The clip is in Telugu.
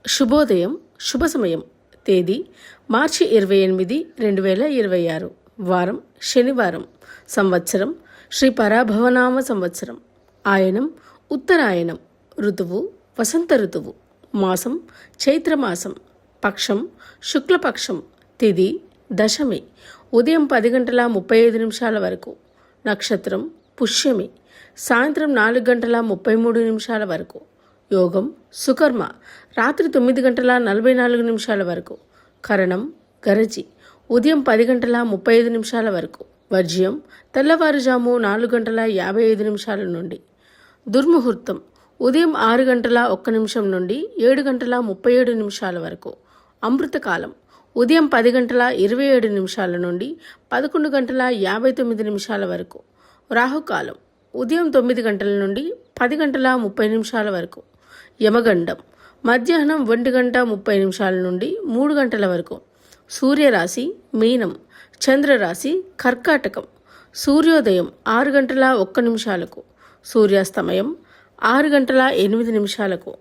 శుభోదయం, శుభ సమయం. తేదీ మార్చి 28, 2026. వారం శనివారం. సంవత్సరం శ్రీ పరాభవనామ సంవత్సరం. ఆయనం ఉత్తరాయణం. ఋతువు వసంత ఋతువు. మాసం చైత్రమాసం. పక్షం శుక్లపక్షం. తిథి దశమి. ఉదయం 10:35 వరకు. నక్షత్రం పుష్యమి. సాయంత్రం 4:33 వరకు. యోగం సుకర్మ. రాత్రి 9:44 వరకు. కరణం గరజి. ఉదయం 10:35 వరకు. వర్జ్యం తెల్లవారుజాము 4:55 నుండి. దుర్ముహూర్తం ఉదయం 6:01 నుండి 7:37 వరకు. అమృతకాలం ఉదయం 10:27 నుండి 11:59 వరకు. రాహుకాలం ఉదయం 9 నుండి 10:30 వరకు. యమగండం మధ్యాహ్నం 1:30 నుండి 3 వరకు. సూర్యరాశి మీనం. చంద్రరాశి కర్కాటకం. సూర్యోదయం 6:01. సూర్యాస్తమయం 6:08.